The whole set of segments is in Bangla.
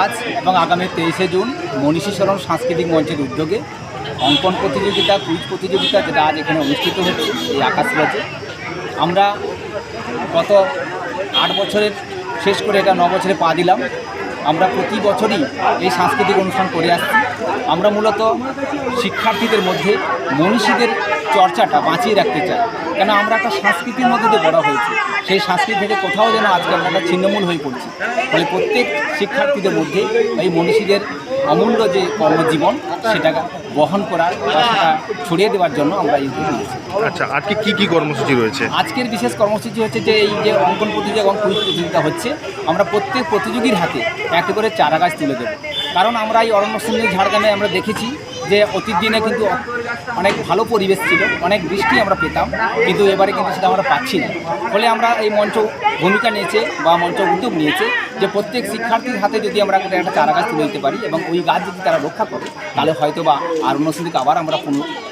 আজ এবং আগামী 23শে জুন মনীষী সরণ সাংস্কৃতিক মঞ্চের উদ্যোগে অঙ্কন প্রতিযোগিতা, কুইজ প্রতিযোগিতা যেটা আজ এখানে অনুষ্ঠিত হচ্ছে এই আকাশ লজে। আমরা গত 8 বছরের শেষ করে এটা 9 বছরে পা দিলাম। আমরা প্রতি বছরই এই সাংস্কৃতিক অনুষ্ঠান করে আসছি। আমরা মূলত শিক্ষার্থীদের মধ্যে মনীষীদের চর্চাটা বাঁচিয়ে রাখতে চাই, কেন আমরা একটা সংস্কৃতির মধ্যে দিয়ে বড় হয়েছি। সেই সংস্কৃতি থেকে কোথাও যেন আজকে আমরা ছিন্নমূল হয়ে পড়ছি। ফলে প্রত্যেক শিক্ষার্থীদের মধ্যে এই মনীষীদের অমূল্য যে কর্মজীবন সেটা বহন করার বা সেটা ছড়িয়ে দেওয়ার জন্য আমরা এই উদ্যোগ নিয়েছি। আচ্ছা, আজকে কি কর্মসূচি রয়েছে? আজকের বিশেষ কর্মসূচি হচ্ছে যে এই যে অঙ্কন প্রতিযোগিতা এবং কুইজ প্রতিযোগিতা হচ্ছে, আমরা প্রত্যেক প্রতিযোগীর হাতে একটা করে চারা গাছ তুলে দেবো। কারণ আমরা এই অরণ্য সুন্দর ঝাড়গ্রামে আমরা দেখেছি যে অতীত দিনে কিন্তু অনেক ভালো পরিবেশ ছিল, অনেক বৃষ্টি আমরা পেতাম, কিন্তু এবারে কিন্তু সেটা আমরা পাচ্ছি না। ফলে আমরা এই মঞ্চ ভূমিকা নিয়েছে বা মঞ্চ উদ্যোগ নিয়েছে যে প্রত্যেক শিক্ষার্থীর হাতে যদি আমরা একটা চারা গাছ তুলে দিতে পারি এবং ওই গাছ যদি তারা রক্ষা করে, তাহলে হয়তো বা অরণ্য সুন্দরকে আবার আমরা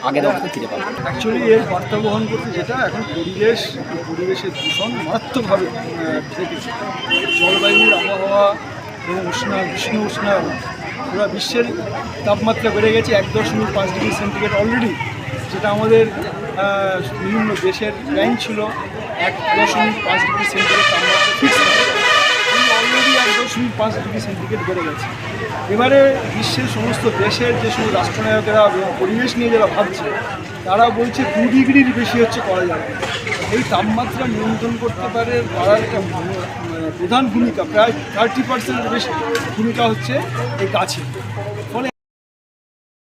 আগের অবস্থায় ফিরে পাবো। অ্যাকচুয়ালি এর বার্তা বহন করতে যেটা এখন পরিবেশের দূষণ মারাত্মকভাবে থেকেছে। জলবায়ুর আবহাওয়া এবং গ্রীষ্ম উষ্ণায়ন পুরো বিশ্বের তাপমাত্রা বেড়ে গেছে 1.5 ডিগ্রি সেন্টিগ্রেড অলরেডি, যেটা আমাদের বিভিন্ন দেশের র্যাঙ্ক ছিল 1.5 ডিগ্রি সেন্টিগ্রেড তাপমাত্রা ফিক্স, কিন্তু অলরেডি 1.5 ডিগ্রি সেন্টিগ্রেড বেড়ে গেছে। এবারে বিশ্বের সমস্ত দেশের যে সমস্ত রাষ্ট্রনায়কেরা পরিবেশ নিয়ে যারা ভাবছে, তারা বলছে 2 ডিগ্রির বেশি হচ্ছে করা যাবে। এই তাপমাত্রা নিয়ন্ত্রণ করতে পারার একটা প্রধান ভূমিকা, প্রায় 30% বেশি ভূমিকা হচ্ছে এই গাছে।